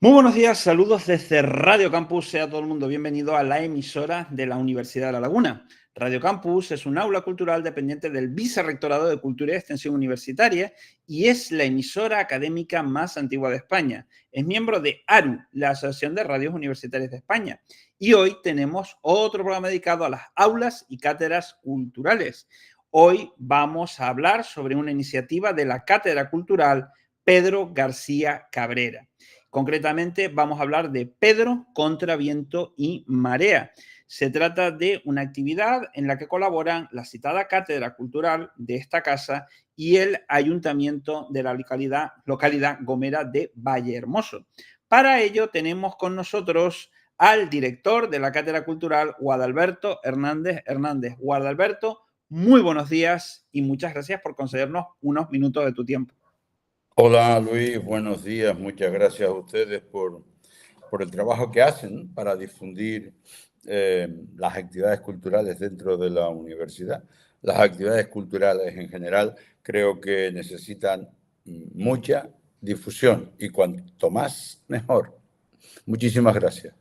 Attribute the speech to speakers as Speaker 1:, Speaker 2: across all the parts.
Speaker 1: Muy buenos días, saludos desde Radio Campus. Sea todo el mundo bienvenido a la emisora de la Universidad de La Laguna. Radio Campus es un aula cultural dependiente del Vicerrectorado de Cultura y Extensión Universitaria y es la emisora académica más antigua de España. Es miembro de ARU, la Asociación de Radios Universitarias de España. Y hoy tenemos otro programa dedicado a las aulas y cátedras culturales. Hoy vamos a hablar sobre una iniciativa de la Cátedra Cultural Pedro García Cabrera. Concretamente, vamos a hablar de Pedro contra viento y marea. Se trata de una actividad en la que colaboran la citada Cátedra Cultural de esta casa y el Ayuntamiento de la localidad gomera de Vallehermoso. Para ello tenemos con nosotros al director de la Cátedra Cultural, Guadalberto Hernández Hernández. Guadalberto, muy buenos días y muchas gracias por concedernos unos minutos de tu tiempo.
Speaker 2: Hola Luis, buenos días. Muchas gracias a ustedes por el trabajo que hacen para difundir las actividades culturales dentro de la universidad. Las actividades culturales en general creo que necesitan mucha difusión y cuanto más, mejor. Muchísimas gracias.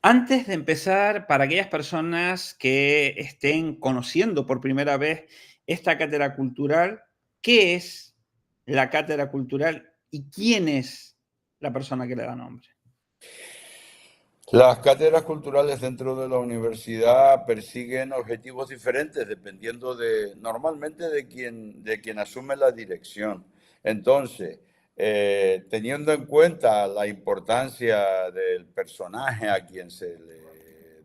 Speaker 1: Antes de empezar, para aquellas personas que estén conociendo por primera vez esta cátedra cultural, ¿qué es la cátedra cultural y quién es la persona que le da nombre?
Speaker 2: Las cátedras culturales dentro de la universidad persiguen objetivos diferentes dependiendo normalmente de quien asume la dirección. Entonces, teniendo en cuenta la importancia del personaje a quien se le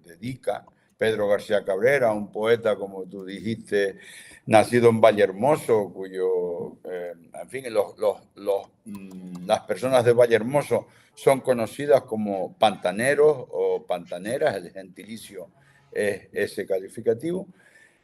Speaker 2: dedica, Pedro García Cabrera, un poeta, como tú dijiste, nacido en Vallehermoso, en fin, las personas de Vallehermoso son conocidas como pantaneros o pantaneras, el gentilicio es ese calificativo.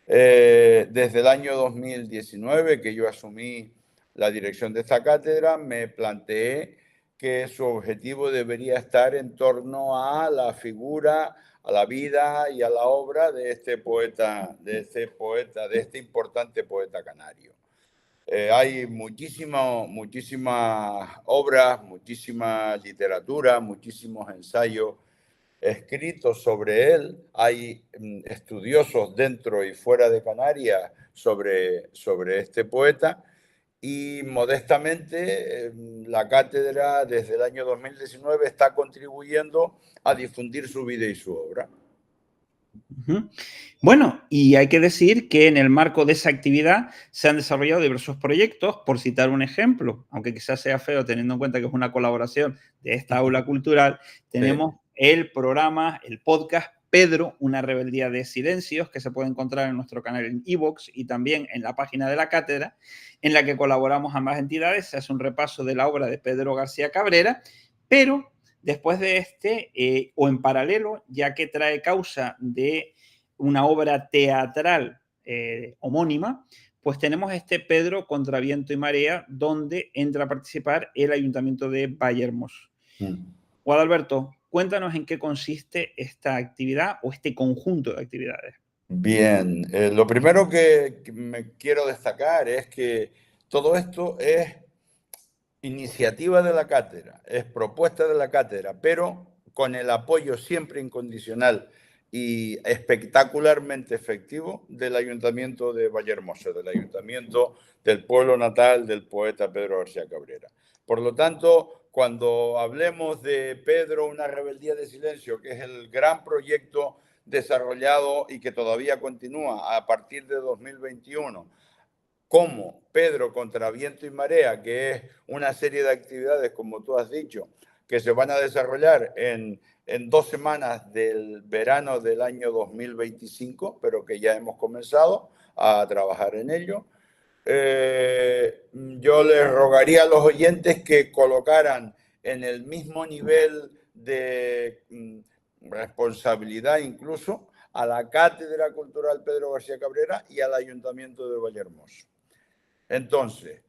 Speaker 2: Desde el año 2019, que yo asumí la dirección de esta cátedra, me planteé que su objetivo debería estar en torno a la figura, a la vida y a la obra de este poeta, de este importante poeta canario. Hay muchísimas obras, muchísima literatura, muchísimos ensayos escritos sobre él. Hay estudiosos dentro y fuera de Canarias sobre este poeta. Y modestamente la cátedra desde el año 2019 está contribuyendo a difundir su vida y su obra.
Speaker 1: Bueno, y hay que decir que en el marco de esa actividad se han desarrollado diversos proyectos, por citar un ejemplo, aunque quizás sea feo teniendo en cuenta que es una colaboración de esta aula cultural, tenemos el programa, el podcast Pedro, una rebeldía de silencios, que se puede encontrar en nuestro canal en iVoox y también en la página de la cátedra, en la que colaboramos ambas entidades. Se hace un repaso de la obra de Pedro García Cabrera, pero después de o en paralelo, ya que trae causa de una obra teatral homónima, pues tenemos Pedro contra viento y marea, donde entra a participar el Ayuntamiento de Vallehermoso. Guadalberto, cuéntanos en qué consiste esta actividad o este conjunto de actividades.
Speaker 2: Bien, lo primero que me quiero destacar es que todo esto es iniciativa de la cátedra, es propuesta de la cátedra, pero con el apoyo siempre incondicional y espectacularmente efectivo del Ayuntamiento de Vallehermoso, del Ayuntamiento del pueblo natal del poeta Pedro García Cabrera. Por lo tanto, cuando hablemos de Pedro, una rebeldía de silencio, que es el gran proyecto desarrollado y que todavía continúa a partir de 2021, como Pedro contra viento y marea, que es una serie de actividades, como tú has dicho, que se van a desarrollar en 2 semanas del verano del año 2025, pero que ya hemos comenzado a trabajar en ello. Yo les rogaría a los oyentes que colocaran en el mismo nivel de responsabilidad incluso a la Cátedra Cultural Pedro García Cabrera y al Ayuntamiento de Vallehermoso. Entonces,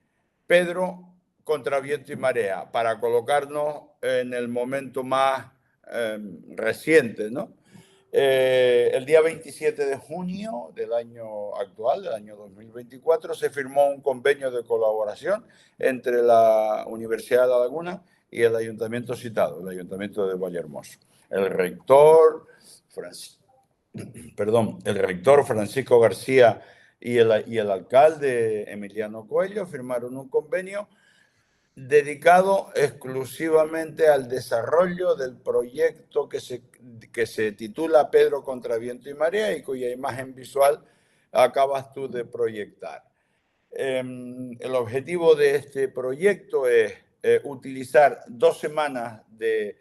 Speaker 2: Pedro contra viento y marea, para colocarnos en el momento más reciente, ¿no? El día 27 de junio del año actual, del año 2024, se firmó un convenio de colaboración entre la Universidad de La Laguna y el ayuntamiento citado, el ayuntamiento de Vallehermoso. El rector, el rector Francisco García y el alcalde Emiliano Coelho firmaron un convenio dedicado exclusivamente al desarrollo del proyecto que se titula Pedro contra Viento y Marea y cuya imagen visual acabas tú de proyectar. El objetivo de este proyecto es utilizar 2 semanas de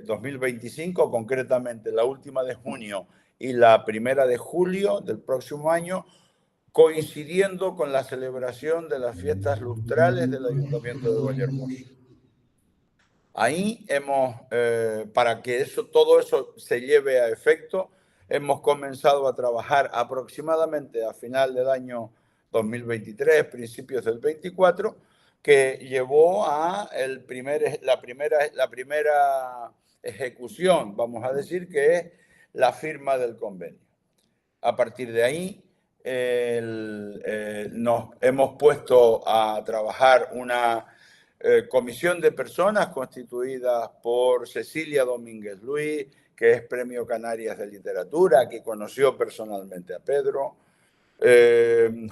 Speaker 2: 2025, concretamente la última de junio y la primera de julio del próximo año, coincidiendo con la celebración de las fiestas lustrales del Ayuntamiento de Vallehermoso. Ahí para que todo eso se lleve a efecto, hemos comenzado a trabajar aproximadamente a final del año 2023, principios del 24, que llevó a la primera ejecución, vamos a decir, que es la firma del convenio. A partir de ahí, nos hemos puesto a trabajar una comisión de personas constituidas por Cecilia Domínguez Luis, que es Premio Canarias de Literatura, que conoció personalmente a Pedro,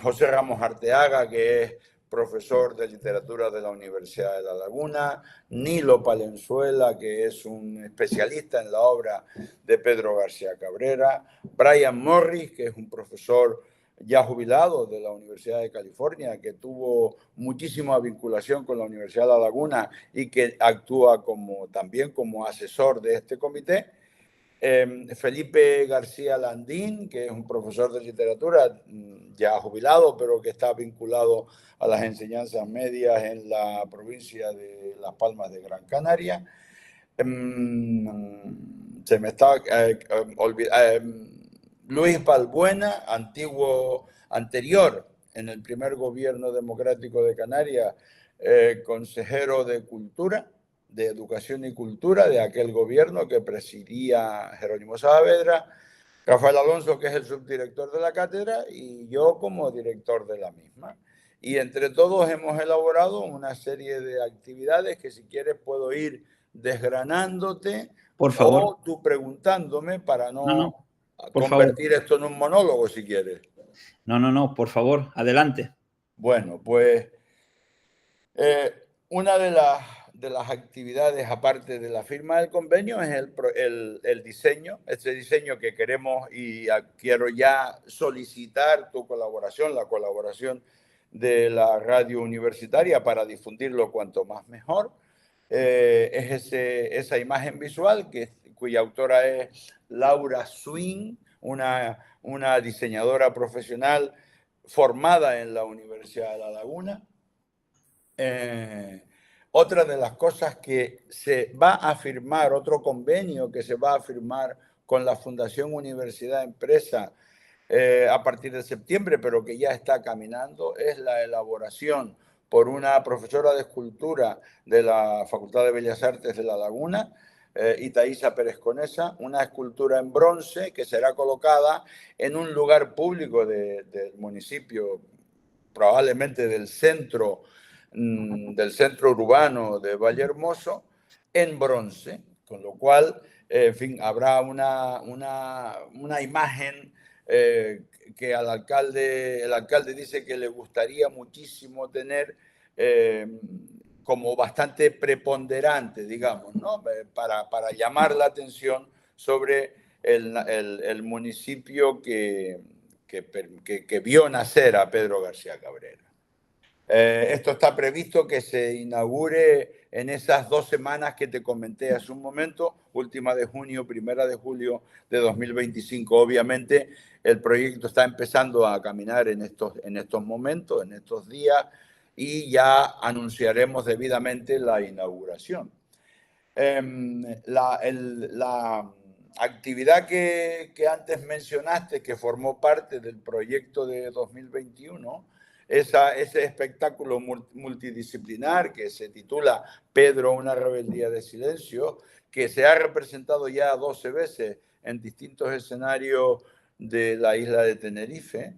Speaker 2: José Ramos Arteaga, que es profesor de literatura de la Universidad de La Laguna, Nilo Palenzuela, que es un especialista en la obra de Pedro García Cabrera, Brian Morris, que es un profesor ya jubilado de la Universidad de California, que tuvo muchísima vinculación con la Universidad de La Laguna y que actúa también como asesor de este comité. Felipe García Landín, que es un profesor de literatura ya jubilado, pero que está vinculado a las enseñanzas medias en la provincia de Las Palmas de Gran Canaria. Se me está olvidando. Luis Balbuena, anterior en el primer gobierno democrático de Canarias, consejero de Cultura, de Educación y Cultura de aquel gobierno que presidía Jerónimo Saavedra, Rafael Alonso, que es el subdirector de la cátedra, y yo como director de la misma. Y entre todos hemos elaborado una serie de actividades que, si quieres, puedo ir desgranándote,
Speaker 1: por favor,
Speaker 2: o tú preguntándome para
Speaker 1: no, por favor.
Speaker 2: convertir esto en un monólogo, si quieres.
Speaker 1: No, por favor, adelante.
Speaker 2: Bueno, pues una de las actividades, aparte de la firma del convenio, es el diseño, este diseño que queremos, y quiero ya solicitar tu colaboración, la colaboración de la radio universitaria para difundirlo cuanto más mejor. Es esa imagen visual cuya autora es Laura Swing, una diseñadora profesional formada en la Universidad de La Laguna. Otra de las cosas que se va a firmar, otro convenio que se va a firmar con la Fundación Universidad Empresa a partir de septiembre, pero que ya está caminando, es la elaboración por una profesora de escultura de la Facultad de Bellas Artes de La Laguna, Itaísa Pérez Conesa, una escultura en bronce que será colocada en un lugar público del municipio, probablemente del centro urbano de Vallehermoso, en bronce, con lo cual, en fin, habrá una imagen que el alcalde dice que le gustaría muchísimo tener como bastante preponderante, digamos, ¿no? Para llamar la atención sobre el municipio que vio nacer a Pedro García Cabrera. Esto está previsto que se inaugure en esas 2 semanas que te comenté hace un momento, última de junio, primera de julio de 2025. Obviamente, el proyecto está empezando a caminar en estos momentos, en estos días, y ya anunciaremos debidamente la inauguración. La actividad que antes mencionaste, que formó parte del proyecto de 2021, ese espectáculo multidisciplinar que se titula Pedro, una rebeldía de silencio, que se ha representado ya 12 veces en distintos escenarios de la isla de Tenerife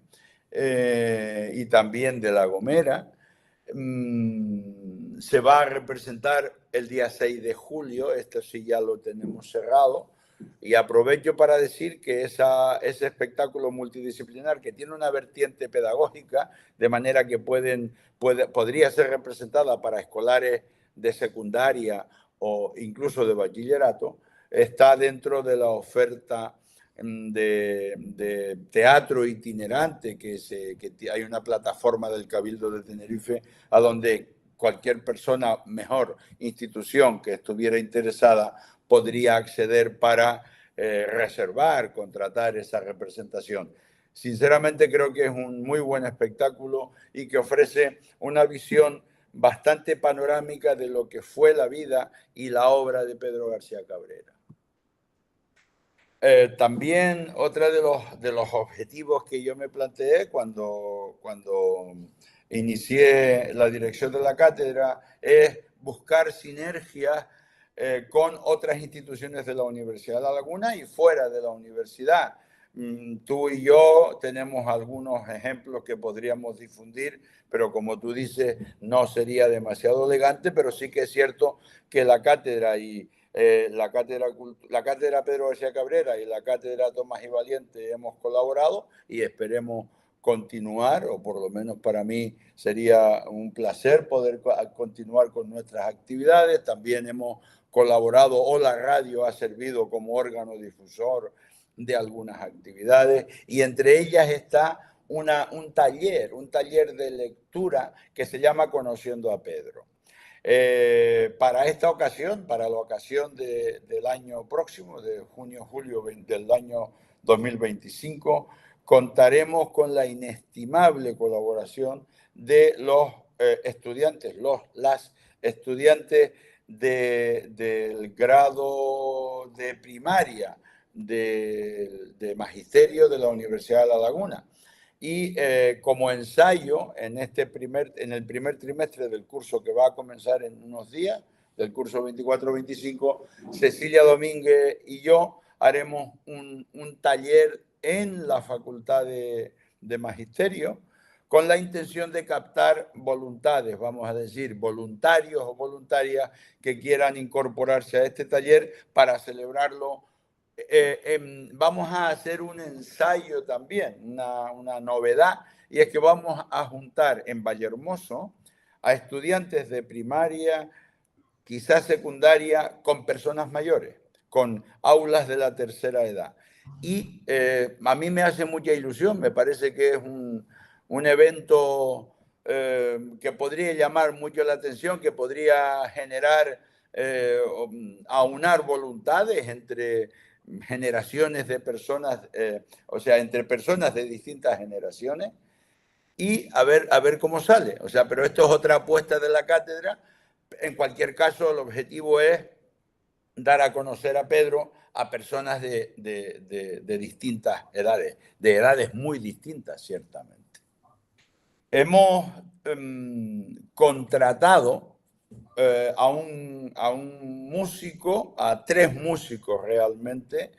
Speaker 2: y también de La Gomera, se va a representar el día 6 de julio, esto sí ya lo tenemos cerrado, y aprovecho para decir que ese espectáculo multidisciplinar que tiene una vertiente pedagógica, de manera que podría ser representada para escolares de secundaria o incluso de bachillerato, está dentro de la oferta de teatro itinerante, que hay una plataforma del Cabildo de Tenerife a donde cualquier persona, mejor institución que estuviera interesada, podría acceder para reservar, contratar esa representación. Sinceramente creo que es un muy buen espectáculo y que ofrece una visión bastante panorámica de lo que fue la vida y la obra de Pedro García Cabrera. También otro de los objetivos que yo me planteé cuando inicié la dirección de la cátedra es buscar sinergias con otras instituciones de la Universidad de La Laguna y fuera de la universidad. Tú y yo tenemos algunos ejemplos que podríamos difundir, pero como tú dices, no sería demasiado elegante, pero sí que es cierto que la cátedra la cátedra Pedro García Cabrera y la cátedra Tomás y Valiente hemos colaborado y esperemos continuar, o por lo menos para mí sería un placer poder continuar con nuestras actividades. También hemos colaborado, o la radio ha servido como órgano difusor de algunas actividades, y entre ellas está un taller de lectura que se llama Conociendo a Pedro. Para esta ocasión, para la ocasión del año próximo, de junio-julio del año 2025, contaremos con la inestimable colaboración de los estudiantes, las estudiantes del grado de primaria de Magisterio de la Universidad de La Laguna. Y como ensayo, en el primer trimestre del curso que va a comenzar en unos días, del curso 24-25, Cecilia Domínguez y yo haremos un taller en la Facultad de Magisterio con la intención de captar voluntades, vamos a decir, voluntarios o voluntarias que quieran incorporarse a este taller para celebrarlo. Vamos a hacer un ensayo también, una novedad, y es que vamos a juntar en Vallehermoso a estudiantes de primaria, quizás secundaria, con personas mayores, con aulas de la tercera edad. Y a mí me hace mucha ilusión, me parece que es un evento que podría llamar mucho la atención, que podría generar, aunar voluntades entre generaciones de personas, o sea, entre personas de distintas generaciones, y a ver cómo sale. O sea, pero esto es otra apuesta de la cátedra. En cualquier caso, el objetivo es dar a conocer a Pedro a personas de distintas edades, de edades muy distintas, ciertamente. Hemos contratado a un músico, a 3 músicos realmente,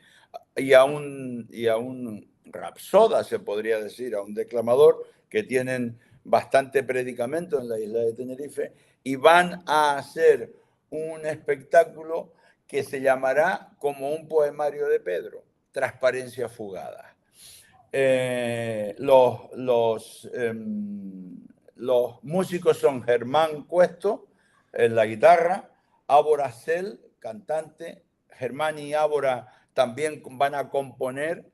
Speaker 2: y a un rapsoda, se podría decir, a un declamador, que tienen bastante predicamento en la isla de Tenerife, y van a hacer un espectáculo que se llamará como un poemario de Pedro, Transparencia Fugada. Los músicos son Germán Cuesto en la guitarra, Ábora Cel, cantante. Germán y Ábora también van a componer.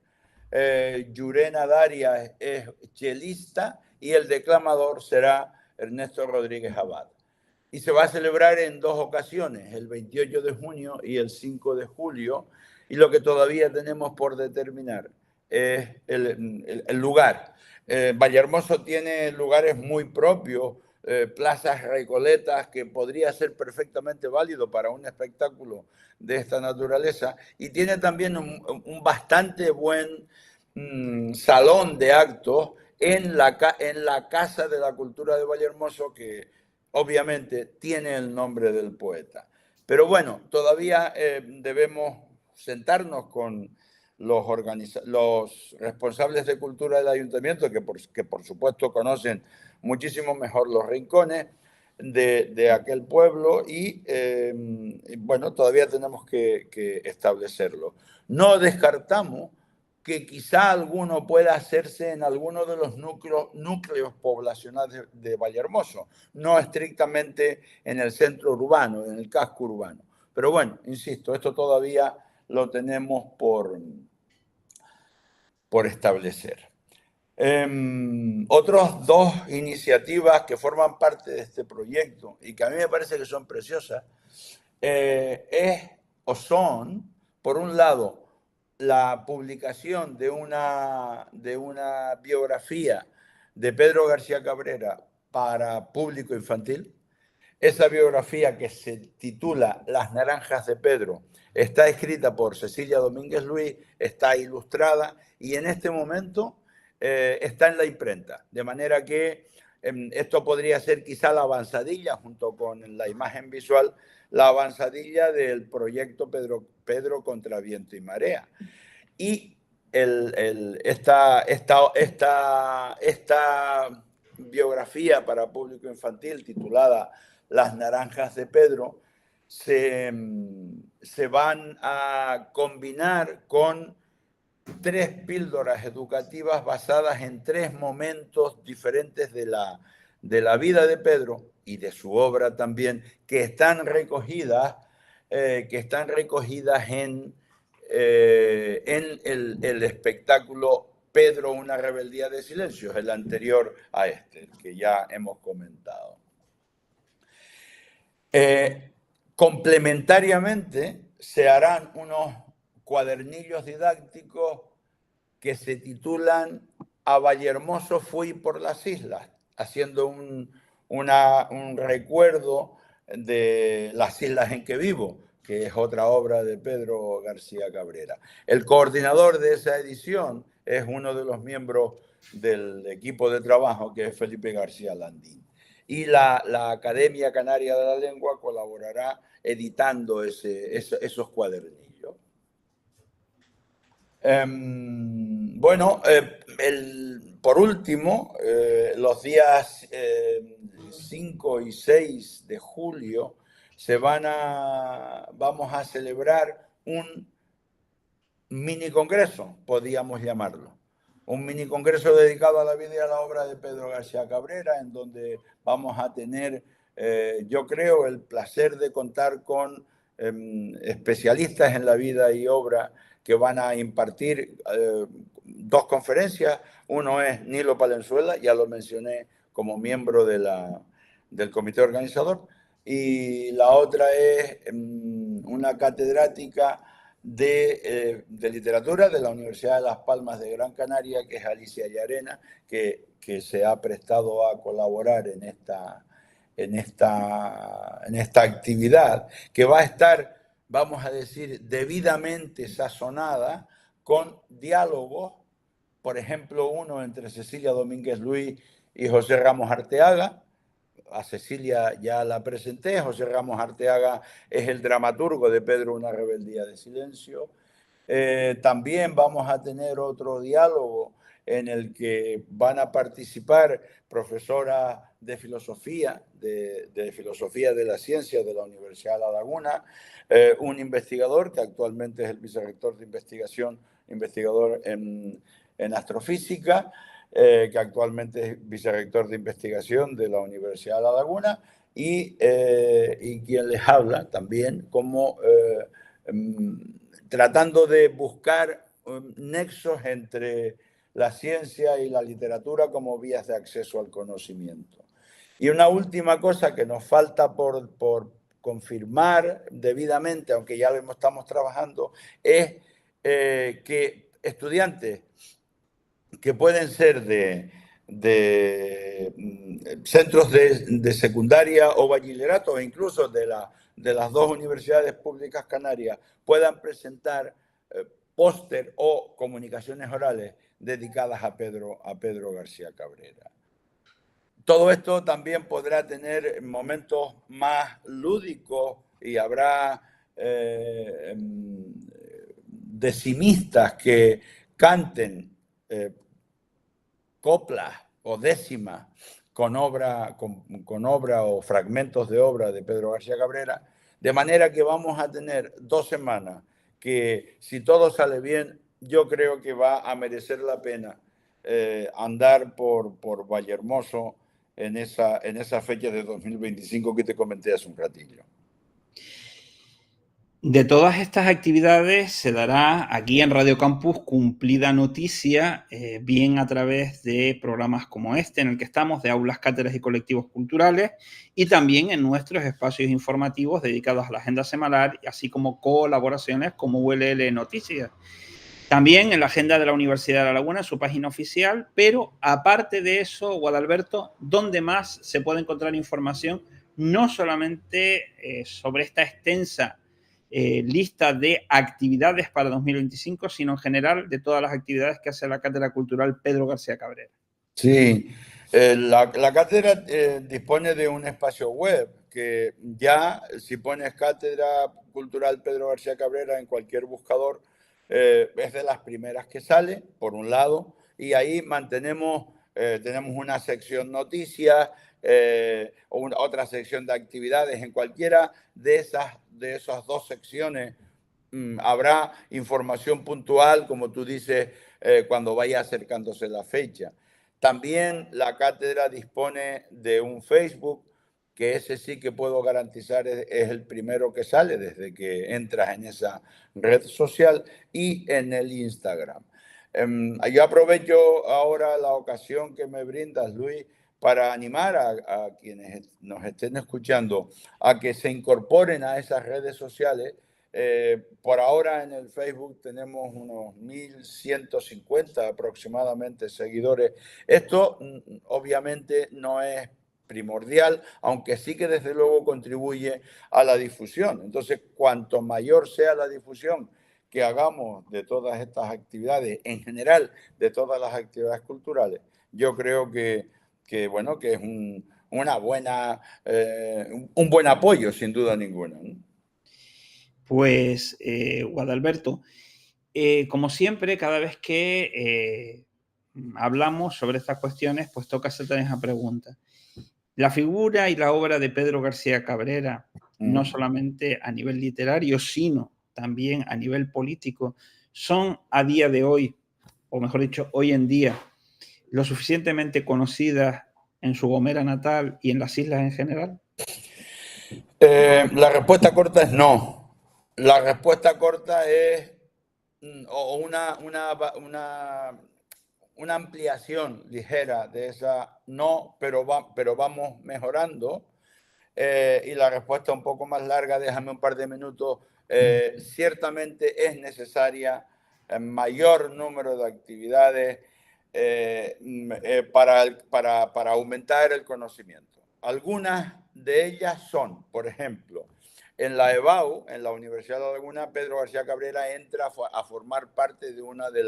Speaker 2: Yurena Daria es chelista y el declamador será Ernesto Rodríguez Abad. Y se va a celebrar en 2 ocasiones, el 28 de junio y el 5 de julio. Y lo que todavía tenemos por determinar es el lugar. Vallehermoso tiene lugares muy propios, plazas recoletas, que podría ser perfectamente válido para un espectáculo de esta naturaleza, y tiene también un bastante buen salón de actos en la Casa de la Cultura de Vallehermoso, que obviamente tiene el nombre del poeta. Pero bueno, todavía debemos sentarnos con los responsables de cultura del ayuntamiento, que por supuesto conocen muchísimo mejor los rincones, de aquel pueblo y, bueno, todavía tenemos que establecerlo. No descartamos que quizá alguno pueda hacerse en alguno de los núcleos poblacionales de Vallehermoso, no estrictamente en el centro urbano, en el casco urbano. Pero bueno, insisto, esto todavía lo tenemos por establecer. Otras dos iniciativas que forman parte de este proyecto y que a mí me parece que son preciosas son, por un lado, la publicación de una biografía de Pedro García Cabrera para público infantil. Esa biografía, que se titula Las Naranjas de Pedro, está escrita por Cecilia Domínguez Luis, está ilustrada y en este momento está en la imprenta. De manera que esto podría ser quizá la avanzadilla, junto con la imagen visual, la avanzadilla del proyecto Pedro contra viento y marea. Y esta biografía para público infantil titulada Las Naranjas de Pedro se van a combinar con 3 píldoras educativas basadas en 3 momentos diferentes de la vida de Pedro y de su obra también, que están recogidas en el espectáculo Pedro, una rebeldía de silencios, el anterior a este, el que ya hemos comentado. Complementariamente, se harán unos cuadernillos didácticos que se titulan A Vallehermoso fui por las islas, haciendo un recuerdo de las islas en que vivo, que es otra obra de Pedro García Cabrera. El coordinador de esa edición es uno de los miembros del equipo de trabajo, que es Felipe García Landín. Y la Academia Canaria de la Lengua colaborará editando esos cuadernillos. Bueno, por último, los días 5 y 6 de julio vamos a celebrar un mini congreso, podríamos llamarlo. Un mini congreso dedicado a la vida y a la obra de Pedro García Cabrera, en donde vamos a tener, yo creo, el placer de contar con especialistas en la vida y obra que van a impartir 2 conferencias. Uno es Nilo Palenzuela, ya lo mencioné como miembro del comité organizador, y la otra es una catedrática de literatura de la Universidad de Las Palmas de Gran Canaria, que es Alicia Llarena, que se ha prestado a colaborar en esta actividad, que va a estar, vamos a decir, debidamente sazonada con diálogos, por ejemplo, uno entre Cecilia Domínguez Luis y José Ramos Arteaga. A Cecilia ya la presenté. José Ramos Arteaga es el dramaturgo de Pedro, una rebeldía de silencio. También vamos a tener otro diálogo en el que van a participar profesoras de filosofía, de filosofía de la ciencia de la Universidad de La Laguna, un investigador que actualmente es el vicerrector de investigador en astrofísica, que actualmente es vicerrector de investigación de la Universidad de La Laguna, y quien les habla también como tratando de buscar nexos entre la ciencia y la literatura como vías de acceso al conocimiento. Y una última cosa que nos falta por confirmar debidamente, aunque ya lo estamos trabajando, es que estudiantes que pueden ser de centros de secundaria o bachillerato, o incluso de las 2 universidades públicas canarias, puedan presentar póster o comunicaciones orales dedicadas a Pedro García Cabrera. Todo esto también podrá tener momentos más lúdicos y habrá decimistas que canten coplas o décimas con obra o fragmentos de obra de Pedro García Cabrera, de manera que vamos a tener 2 semanas que, si todo sale bien, yo creo que va a merecer la pena andar por Vallehermoso en esa fecha de 2025 que te comenté hace un ratillo.
Speaker 1: De todas estas actividades se dará aquí en Radio Campus cumplida noticia, bien a través de programas como este en el que estamos, de aulas, cátedras y colectivos culturales, y también en nuestros espacios informativos dedicados a la agenda semanal, así como colaboraciones como ULL Noticias. También en la agenda de la Universidad de La Laguna, en su página oficial, pero aparte de eso, Guadalberto, ¿dónde más se puede encontrar información? No solamente sobre esta extensa lista de actividades para 2025, sino en general de todas las actividades que hace la Cátedra Cultural Pedro García Cabrera.
Speaker 2: Sí, la cátedra dispone de un espacio web que ya, si pones Cátedra Cultural Pedro García Cabrera en cualquier buscador, es de las primeras que sale, por un lado, y ahí tenemos una sección noticias, otra sección de actividades. En cualquiera de esas 2 secciones habrá información puntual, como tú dices, cuando vaya acercándose la fecha. También la cátedra dispone de un Facebook, que ese sí que puedo garantizar es el primero que sale desde que entras en esa red social, y en el Instagram. Yo aprovecho ahora la ocasión que me brindas, Luis, para animar a quienes nos estén escuchando a que se incorporen a esas redes sociales. Por ahora en el Facebook tenemos unos 1.150 aproximadamente seguidores. Esto obviamente no es primordial, aunque sí que desde luego contribuye a la difusión. Entonces, cuanto mayor sea la difusión que hagamos de todas estas actividades, en general de todas las actividades culturales, yo creo bueno, que es un buen apoyo, sin duda ninguna, ¿no?
Speaker 1: Pues, Guadalberto, como siempre, cada vez que hablamos sobre estas cuestiones, pues toca hacerte esa pregunta. La figura y la obra de Pedro García Cabrera, no solamente a nivel literario, sino también a nivel político, son a día de hoy, o mejor dicho, hoy en día, lo suficientemente conocidas en su Gomera natal y en las islas en general.
Speaker 2: La respuesta corta es no. La respuesta corta es una ampliación ligera de esa no, pero vamos mejorando. Y la respuesta un poco más larga, déjame un par de minutos. Ciertamente es necesaria mayor número de actividades para aumentar el conocimiento. Algunas de ellas son, por ejemplo, en la EBAU, en la Universidad de La Laguna, Pedro García Cabrera entra a formar parte de una de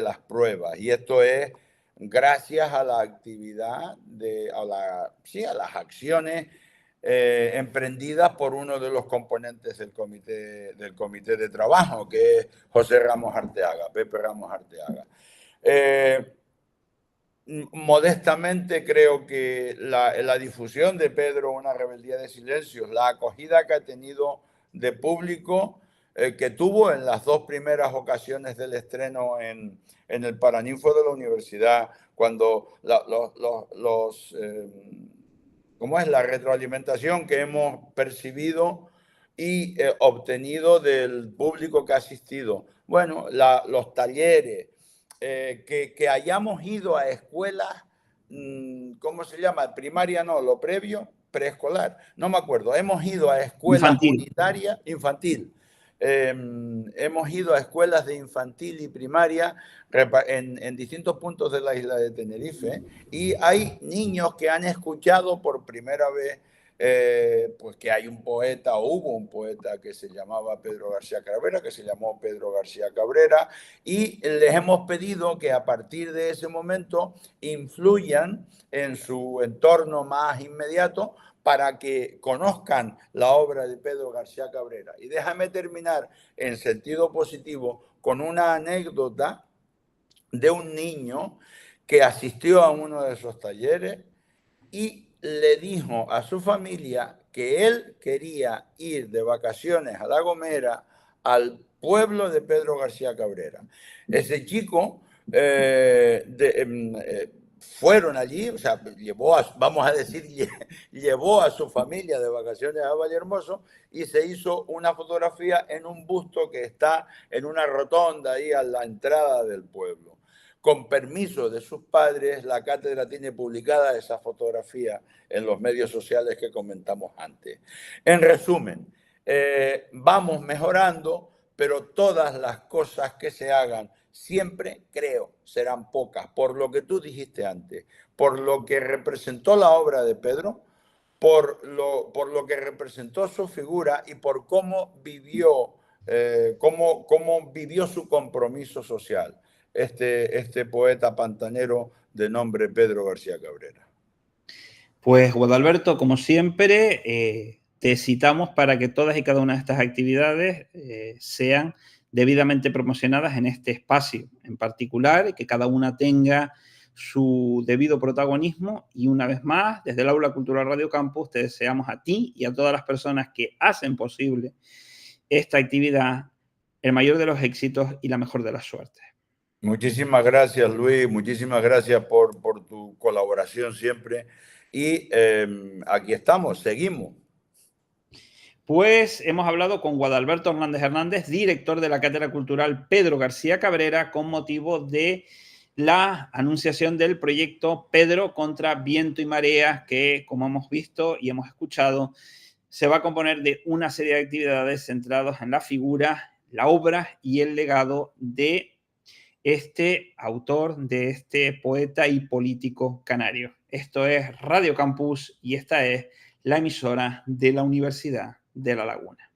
Speaker 2: las pruebas. Y esto es gracias a la actividad, a las acciones emprendidas por uno de los componentes del comité de trabajo, que es José Ramos Arteaga, Pepe Ramos Arteaga. Modestamente creo que la difusión de Pedro, una rebeldía de silencios, la acogida que ha tenido de público, que tuvo en las 2 primeras ocasiones del estreno en el Paraninfo de la universidad, cuando ¿cómo es? La retroalimentación que hemos percibido y obtenido del público que ha asistido. Bueno, los talleres, que hayamos ido a escuelas, ¿cómo se llama? Primaria no, lo previo, preescolar, no me acuerdo. Hemos ido a escuelas unitarias, infantil. Hemos ido a escuelas de infantil y primaria en distintos puntos de la isla de Tenerife, y hay niños que han escuchado por primera vez pues que hay un poeta, o hubo un poeta que se llamaba Pedro García Cabrera, que se llamó Pedro García Cabrera, y les hemos pedido que a partir de ese momento influyan en su entorno más inmediato para que conozcan la obra de Pedro García Cabrera. Y déjame terminar en sentido positivo con una anécdota de un niño que asistió a uno de esos talleres, y le dijo a su familia que él quería ir de vacaciones a La Gomera, al pueblo de Pedro García Cabrera. Ese chico fueron allí, o sea, vamos a decir, llevó a su familia de vacaciones a Vallehermoso y se hizo una fotografía en un busto que está en una rotonda ahí a la entrada del pueblo. Con permiso de sus padres, la cátedra tiene publicada esa fotografía en los medios sociales que comentamos antes. En resumen, vamos mejorando, pero todas las cosas que se hagan siempre, creo, serán pocas, por lo que tú dijiste antes, por lo que representó la obra de Pedro, por lo que representó su figura y por cómo vivió, cómo vivió su compromiso social este poeta pantanero de nombre Pedro García Cabrera.
Speaker 1: Pues, Guadalberto, como siempre, te citamos para que todas y cada una de estas actividades sean debidamente promocionadas en este espacio en particular, y que cada una tenga su debido protagonismo. Y una vez más, desde el Aula Cultural Radio Campus, te deseamos a ti y a todas las personas que hacen posible esta actividad el mayor de los éxitos y la mejor de las suertes.
Speaker 2: Muchísimas gracias, Luis. Muchísimas gracias por tu colaboración siempre. Y aquí estamos, seguimos.
Speaker 1: Pues hemos hablado con Guadalberto Hernández, director de la Cátedra Cultural Pedro García Cabrera, con motivo de la anunciación del proyecto Pedro contra Viento y Marea, que, como hemos visto y hemos escuchado, se va a componer de una serie de actividades centradas en la figura, la obra y el legado de este autor, de este poeta y político canario. Esto es Radio Campus y esta es la emisora de la Universidad de La Laguna.